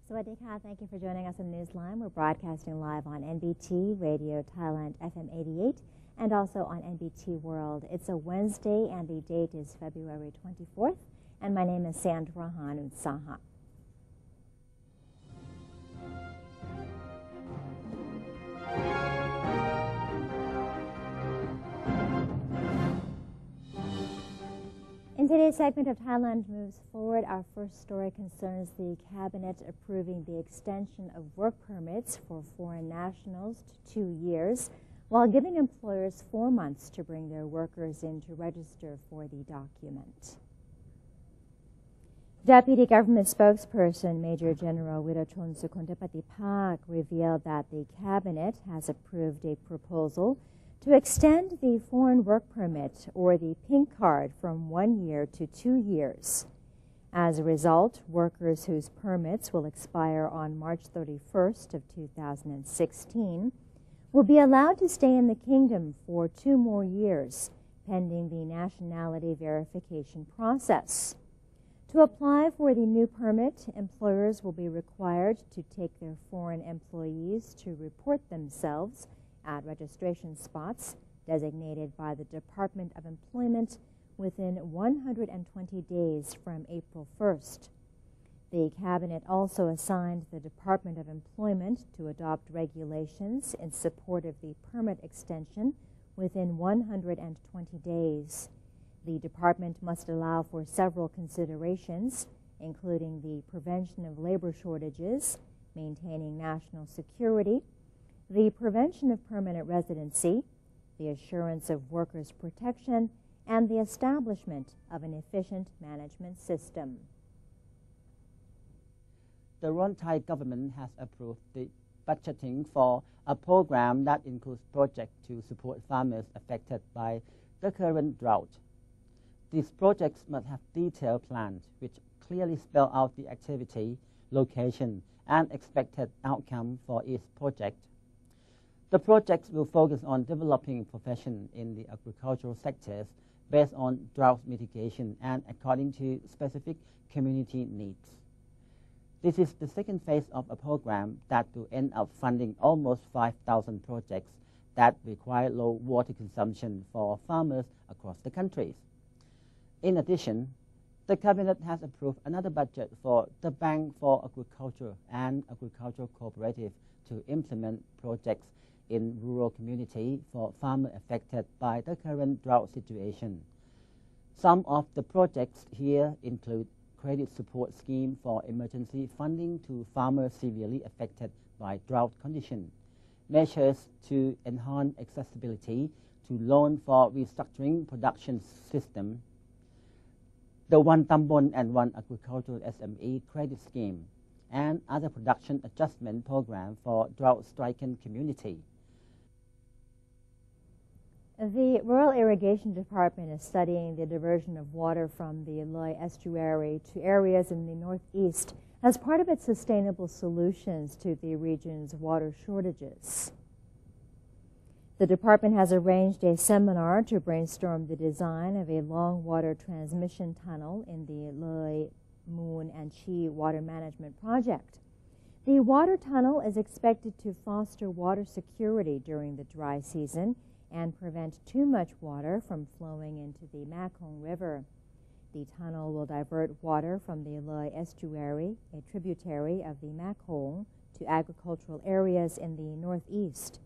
Sawadee-ka. Thank you for joining us on Newsline. We're broadcasting live on NBT Radio Thailand FM 88 and also on NBT World. It's a Wednesday and the date is February 24th. And my name is Sandra Hanut-Saha. In today's segment of Thailand Moves Forward, our first story concerns the Cabinet approving the extension of work permits for foreign nationals to 2 years, while giving employers 4 months to bring their workers in to register for the document. Deputy Government Spokesperson Major General Wirachon Sukontepatipak revealed that the Cabinet has approved a proposal to extend the foreign work permit or the pink card from 1 year to 2 years. As a result, workers whose permits will expire on March 31st of 2016 will be allowed to stay in the kingdom for 2 more years, pending the nationality verification process. To apply for the new permit, employers will be required to take their foreign employees to report themselves at registration spots designated by the Department of Employment within 120 days from April 1st. The Cabinet also assigned the Department of Employment to adopt regulations in support of the permit extension within 120 days. The department must allow for several considerations, including the prevention of labor shortages, maintaining national security, the prevention of permanent residency, the assurance of workers' protection, and the establishment of an efficient management system. The Thai government has approved the budgeting for a program that includes projects to support farmers affected by the current drought. These projects must have detailed plans which clearly spell out the activity, location, and expected outcome for each project. The projects will focus on developing profession in the agricultural sectors based on drought mitigation and according to specific community needs. This is the second phase of a program that will end up funding almost 5,000 projects that require low water consumption for farmers across the country. In addition, the Cabinet has approved another budget for the Bank for Agriculture and Agricultural Cooperative to implement projects in rural community for farmers affected by the current drought situation. Some of the projects here include credit support scheme for emergency funding to farmers severely affected by drought conditions, measures to enhance accessibility to loan for restructuring production system, the One Tambon and One Agricultural SME credit scheme, and other production adjustment program for drought-stricken community. The Rural Irrigation Department is studying the diversion of water from the Loy estuary to areas in the northeast as part of its sustainable solutions to the region's water shortages. The department has arranged a seminar to brainstorm the design of a long water transmission tunnel in the Loy, Moon, and Chi water management project. The water tunnel is expected to foster water security during the dry season and prevent too much water from flowing into the Makong River. The tunnel will divert water from the Loy estuary, a tributary of the Makong, to agricultural areas in the northeast.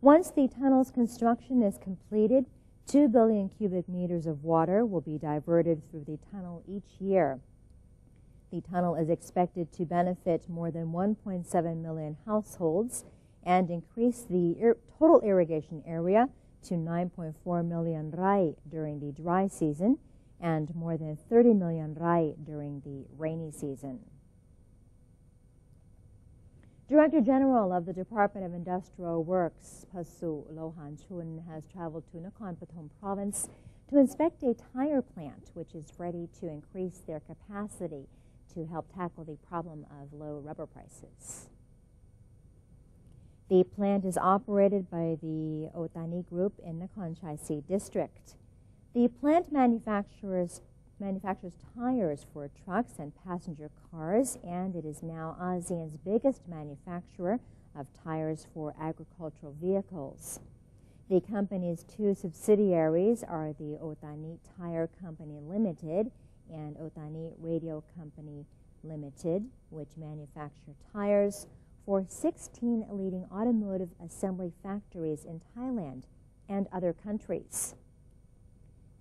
Once the tunnel's construction is completed, 2 billion cubic meters of water will be diverted through the tunnel each year. The tunnel is expected to benefit more than 1.7 million households and increase the total irrigation area to 9.4 million rai during the dry season and more than 30 million rai during the rainy season. Director General of the Department of Industrial Works, Pasu Lohan Chun, has traveled to Nakhon Pathom Province to inspect a tire plant which is ready to increase their capacity to help tackle the problem of low rubber prices. The plant is operated by the Otani Group in Nakhon Chai Si District. The plant manufactures manufactures tires for trucks and passenger cars, and it is now ASEAN's biggest manufacturer of tires for agricultural vehicles. The company's two subsidiaries are the Otani Tire Company Limited and Otani Radio Company Limited, which manufacture tires for 16 leading automotive assembly factories in Thailand and other countries.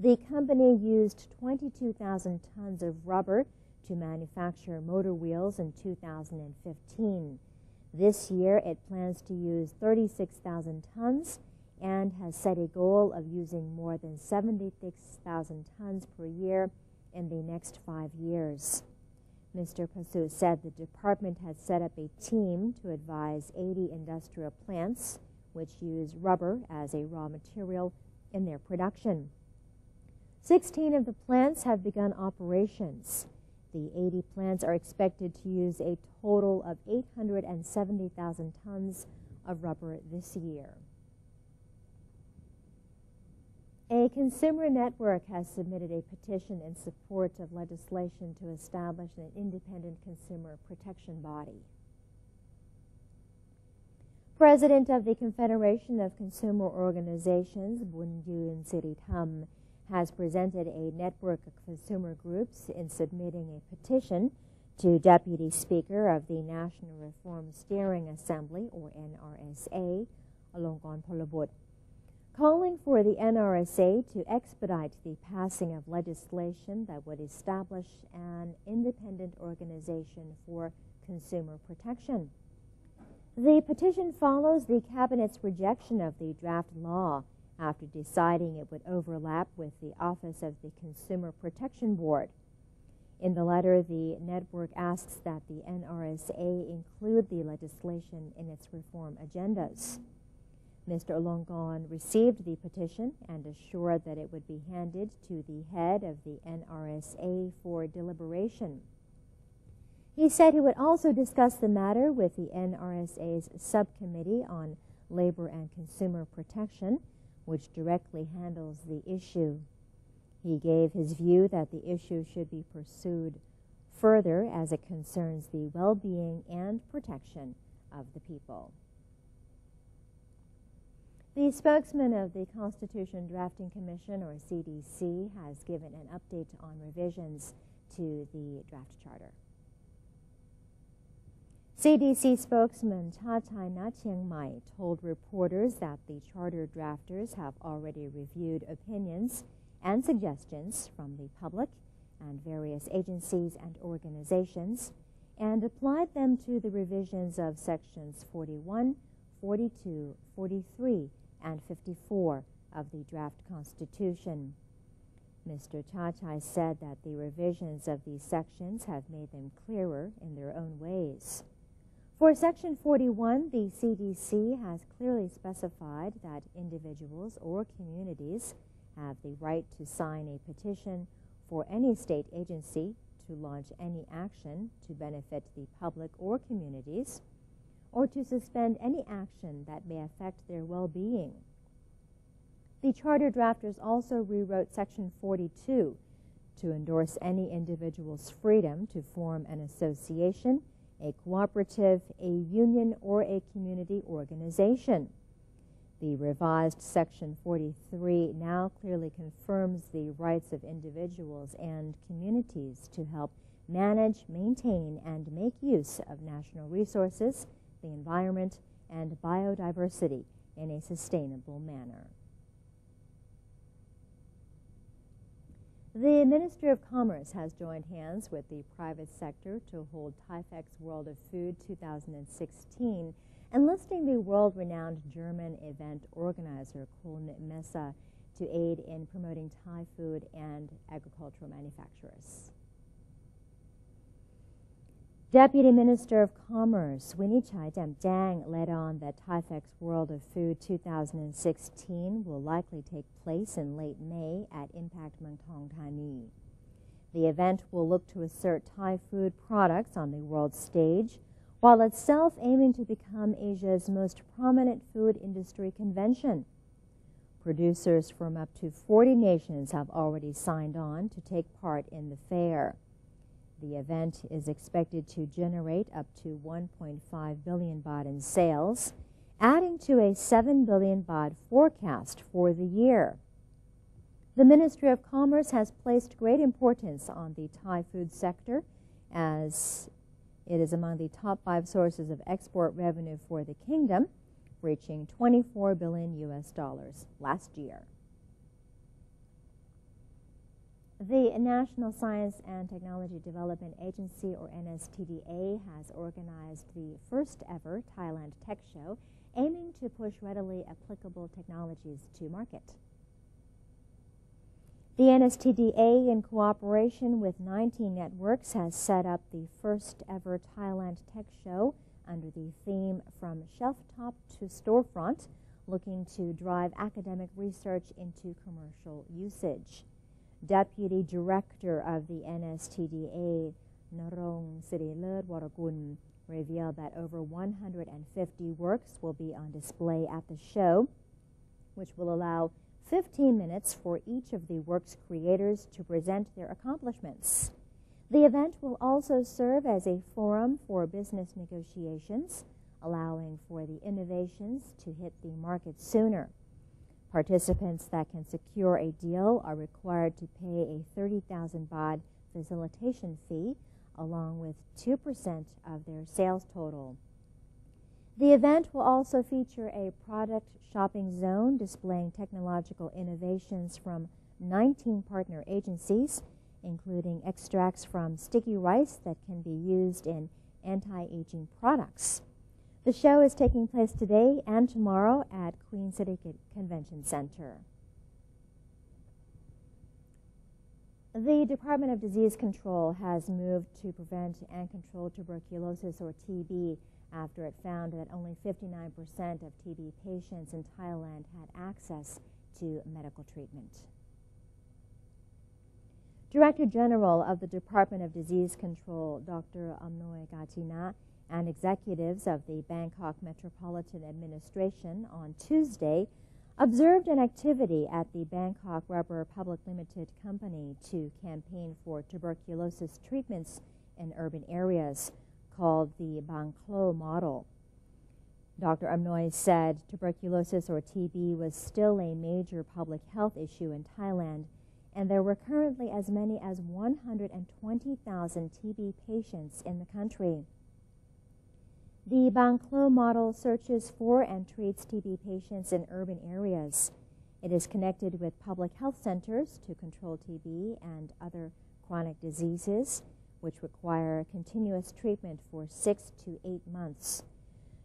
The company used 22,000 tons of rubber to manufacture motor wheels in 2015. This year, it plans to use 36,000 tons and has set a goal of using more than 76,000 tons per year in the next 5 years. Mr. Pasu said the department has set up a team to advise 80 industrial plants which use rubber as a raw material in their production. 16 of the plants have begun operations. The 80 plants are expected to use a total of 870,000 tons of rubber this year. A consumer network has submitted a petition in support of legislation to establish an independent consumer protection body. President of the Confederation of Consumer Organizations, Bunyun Siritam, has presented a network of consumer groups in submitting a petition to Deputy Speaker of the National Reform Steering Assembly, or NRSA, Alongkorn Polabut, calling for the NRSA to expedite the passing of legislation that would establish an independent organization for consumer protection. The petition follows the Cabinet's rejection of the draft law after deciding it would overlap with the Office of the Consumer Protection Board. In the letter, the network asks that the NRSA include the legislation in its reform agendas. Mr. Alongkorn received the petition and assured that it would be handed to the head of the NRSA for deliberation. He said he would also discuss the matter with the NRSA's Subcommittee on Labor and Consumer Protection, which directly handles the issue. He gave his view that the issue should be pursued further as it concerns the well-being and protection of the people. The spokesman of the Constitution Drafting Commission, or CDC, has given an update on revisions to the draft charter. CDC spokesman Chatai Na Chiang Mai told reporters that the charter drafters have already reviewed opinions and suggestions from the public and various agencies and organizations and applied them to the revisions of sections 41, 42, 43, and 54 of the draft Constitution. Mr. Chatai said that the revisions of these sections have made them clearer in their own ways. For Section 41, the CDC has clearly specified that individuals or communities have the right to sign a petition for any state agency to launch any action to benefit the public or communities, or to suspend any action that may affect their well-being. The charter drafters also rewrote Section 42 to endorse any individual's freedom to form an association, a cooperative, a union, or a community organization. The revised Section 43 now clearly confirms the rights of individuals and communities to help manage, maintain, and make use of national resources, the environment, and biodiversity in a sustainable manner. The Minister of Commerce has joined hands with the private sector to hold TIFEX World of Food 2016, enlisting the world-renowned German event organizer Köln Messe to aid in promoting Thai food and agricultural manufacturers. Deputy Minister of Commerce Winichai Damjang led on that TIFEX World of Food 2016 will likely take place in late May at Impact Muangthong Thani. The event will look to assert Thai food products on the world stage, while itself aiming to become Asia's most prominent food industry convention. producers from up to 40 nations have already signed on to take part in the fair. The event is expected to generate up to 1.5 billion baht in sales, adding to a 7 billion baht forecast for the year. The Ministry of Commerce has placed great importance on the Thai food sector, as it is among the top 5 sources of export revenue for the kingdom, reaching $24 billion last year. The National Science and Technology Development Agency, or NSTDA, has organized the first ever Thailand Tech Show, aiming to push readily applicable technologies to market. The NSTDA, in cooperation with 19 networks, has set up the first ever Thailand Tech Show under the theme From Shelf-Top to Storefront, looking to drive academic research into commercial usage. Deputy Director of the NSTDA, Narong Sirilet Waragun, revealed that over 150 works will be on display at the show, which will allow 15 minutes for each of the work's creators to present their accomplishments. The event will also serve as a forum for business negotiations, allowing for the innovations to hit the market sooner. Participants that can secure a deal are required to pay a 30,000 baht facilitation fee, along with 2% of their sales total. The event will also feature a product shopping zone displaying technological innovations from 19 partner agencies, including extracts from sticky rice that can be used in anti-aging products. The show is taking place today and tomorrow at Queen Sirikit Convention Center. The Department of Disease Control has moved to prevent and control tuberculosis, or TB, after it found that only 59% of TB patients in Thailand had access to medical treatment. Director General of the Department of Disease Control, Dr. Amnoy Gatina, and executives of the Bangkok Metropolitan Administration on Tuesday observed an activity at the Bangkok Rubber Public Limited Company to campaign for tuberculosis treatments in urban areas, called the Bang Klo model. Dr. Amnoy said tuberculosis, or TB, was still a major public health issue in Thailand, and there were currently as many as 120,000 TB patients in the country. The Bang Klo model searches for and treats TB patients in urban areas. It is connected with public health centers to control TB and other chronic diseases, which require continuous treatment for 6 to 8 months.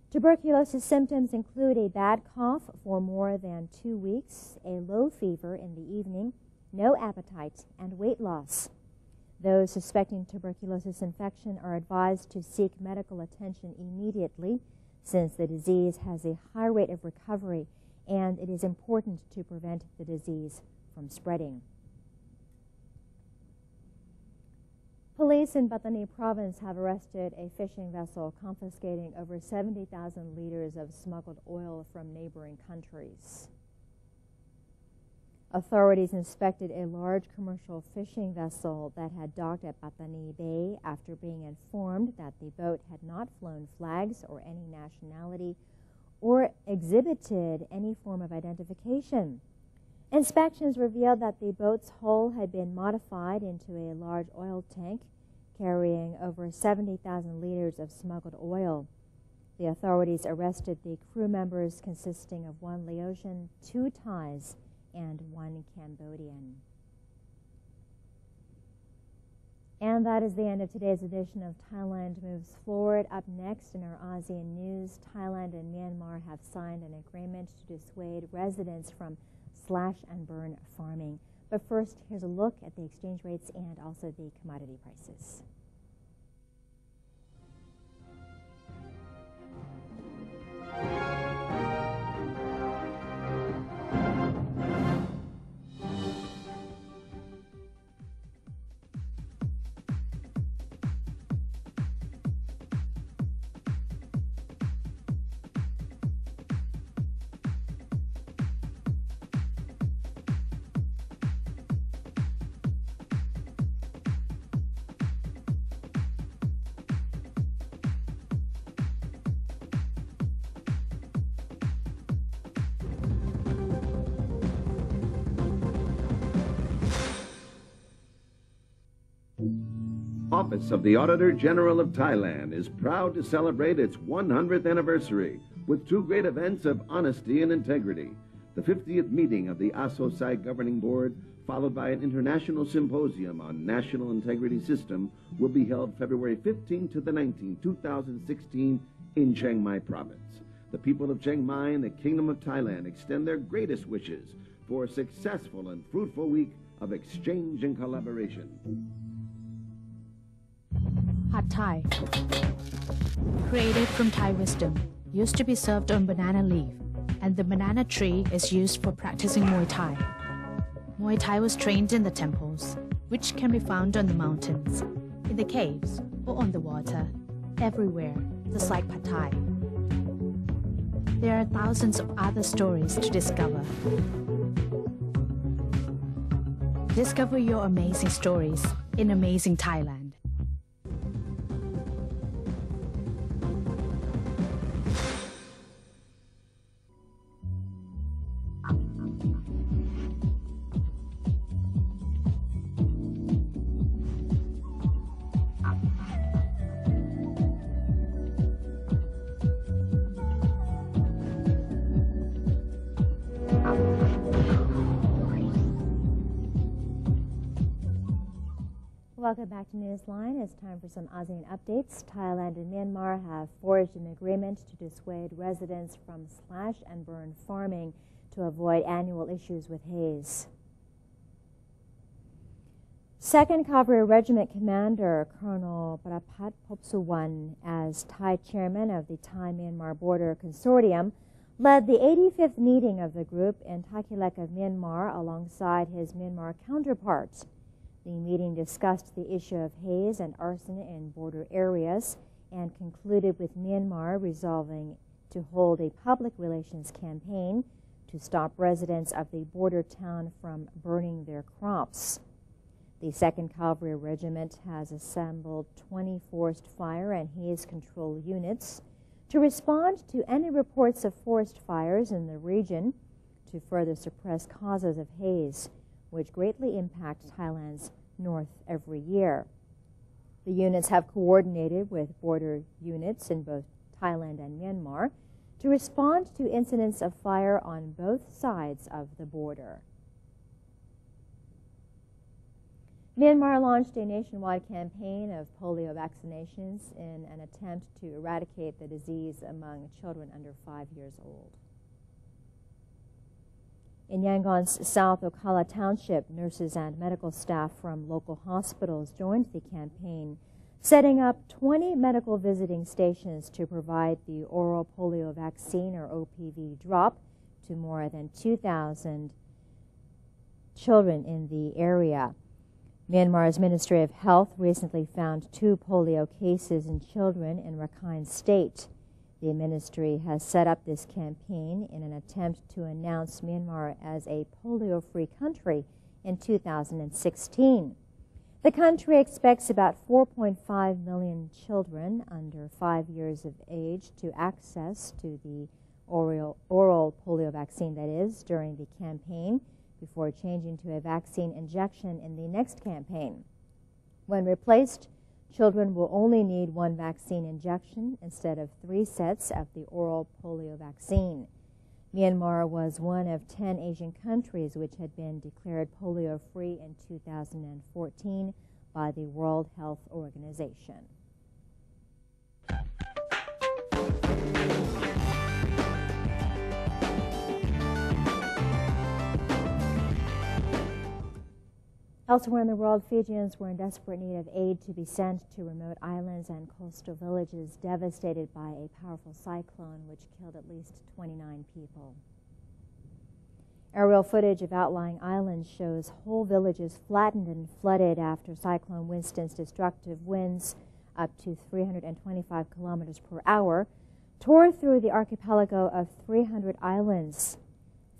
Tuberculosis symptoms include a bad cough for more than 2 weeks, a low fever in the evening, no appetite, and weight loss. Those suspecting tuberculosis infection are advised to seek medical attention immediately, since the disease has a high rate of recovery and it is important to prevent the disease from spreading. Police in Pattani province have arrested a fishing vessel confiscating over 70,000 liters of smuggled oil from neighboring countries. Authorities inspected a large commercial fishing vessel that had docked at Pattani Bay after being informed that the boat had not flown flags or any nationality or exhibited any form of identification. Inspections revealed that the boat's hull had been modified into a large oil tank carrying over 70,000 liters of smuggled oil. The authorities arrested the crew members, consisting of 1 Laotian, 2 Thais, and 1 Cambodian. And that is the end of today's edition of Thailand Moves Forward. Up next in our ASEAN news, Thailand and Myanmar have signed an agreement to dissuade residents from slash and burn farming. But first, here's a look at the exchange rates and also the commodity prices. Office of the Auditor General of Thailand is proud to celebrate its 100th anniversary with two great events of honesty and integrity. The 50th meeting of the ASOSAI Governing Board, followed by an international symposium on national integrity system, will be held February 15 to the 19th, 2016 in Chiang Mai Province. The people of Chiang Mai and the Kingdom of Thailand extend their greatest wishes for a successful and fruitful week of exchange and collaboration. Pad Thai, created from Thai wisdom, used to be served on banana leaf, and the banana tree is used for practicing Muay Thai. Muay Thai was trained in the temples, which can be found on the mountains, in the caves, or on the water, everywhere, just like Pad Thai. There are thousands of other stories to discover. Discover your amazing stories in amazing Thailand. Welcome back to Newsline. It's time for some ASEAN updates. Thailand and Myanmar have forged an agreement to dissuade residents from slash and burn farming to avoid annual issues with haze. 2nd Cavalry Regiment Commander Colonel Prapat Phopsuwan, as Thai chairman of the Thai-Myanmar Border Consortium, led the 85th meeting of the group in Thakilek of Myanmar alongside his Myanmar counterparts. The meeting discussed the issue of haze and arson in border areas and concluded with Myanmar resolving to hold a public relations campaign to stop residents of the border town from burning their crops. The 2nd Cavalry Regiment has assembled 20 forest fire and haze control units to respond to any reports of forest fires in the region to further suppress causes of haze, which greatly impact Thailand's north every year. The units have coordinated with border units in both Thailand and Myanmar to respond to incidents of fire on both sides of the border. Myanmar launched a nationwide campaign of polio vaccinations in an attempt to eradicate the disease among children under 5 years old. In Yangon's South Okala Township, nurses and medical staff from local hospitals joined the campaign, setting up 20 medical visiting stations to provide the oral polio vaccine, or OPV, drop to more than 2,000 children in the area. Myanmar's Ministry of Health recently found 2 polio cases in children in Rakhine State. The ministry has set up this campaign in an attempt to announce Myanmar as a polio-free country in 2016. The country expects about 4.5 million children under 5 years of age to access to the oral polio vaccine, that is, during the campaign, before changing to a vaccine injection in the next campaign. When replaced, children will only need 1 vaccine injection instead of 3 sets of the oral polio vaccine. Myanmar was one of 10 Asian countries which had been declared polio-free in 2014 by the World Health Organization. Elsewhere in the world, Fijians were in desperate need of aid to be sent to remote islands and coastal villages devastated by a powerful cyclone which killed at least 29 people. Aerial footage of outlying islands shows whole villages flattened and flooded after Cyclone Winston's destructive winds, up to 325 kilometers per hour, tore through the archipelago of 300 islands.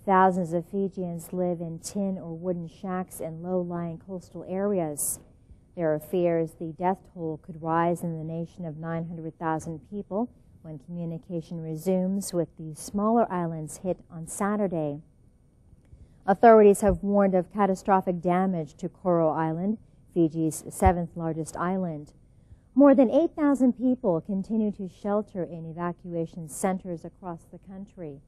Thousands of Fijians live in tin or wooden shacks in low-lying coastal areas. There are fears the death toll could rise in the nation of 900,000 people when communication resumes, with the smaller islands hit on Saturday. Authorities have warned of catastrophic damage to Koro Island, Fiji's seventh largest island. More than 8,000 people continue to shelter in evacuation centers across the country.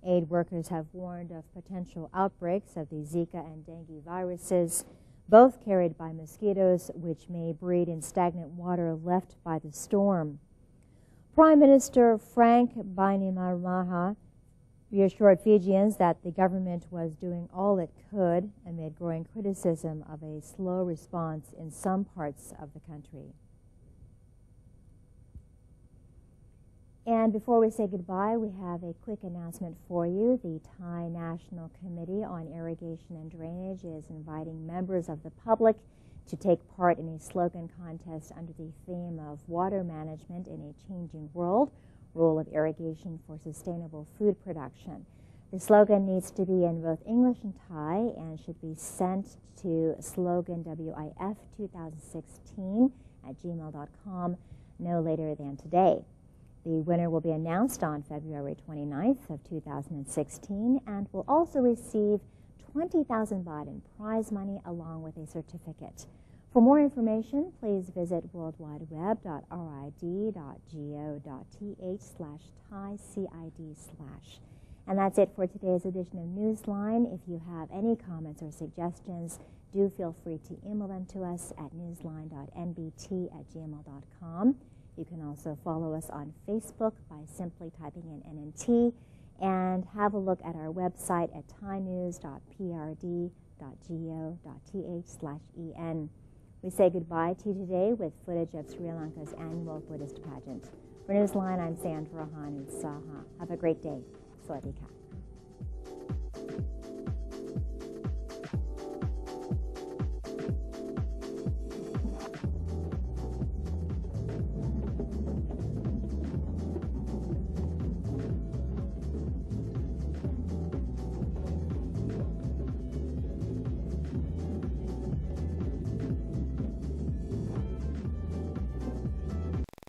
Aid workers have warned of potential outbreaks of the Zika and dengue viruses, both carried by mosquitoes, which may breed in stagnant water left by the storm. Prime Minister Frank Bainimaramaha reassured Fijians that the government was doing all it could amid growing criticism of a slow response in some parts of the country. And before we say goodbye, we have a quick announcement for you. The Thai National Committee on Irrigation and Drainage is inviting members of the public to take part in a slogan contest under the theme of Water Management in a Changing World, Role of Irrigation for Sustainable Food Production. The slogan needs to be in both English and Thai and should be sent to sloganwif2016@gmail.com no later than today. The winner will be announced on February 29th of 2016 and will also receive 20,000 baht in prize money along with a certificate. For more information, please visit worldwideweb.rid.go.th/ThaiCID/. And that's it for today's edition of Newsline. If you have any comments or suggestions, do feel free to email them to us at newsline.nbt@gmail.com. You can also follow us on Facebook by simply typing in NNT, and have a look at our website at thainews.prd.go.th/en. We say goodbye to you today with footage of Sri Lanka's annual Buddhist pageant. For Newsline, I'm Sandra Rohan in Saha. Have a great day. Sawadee ka.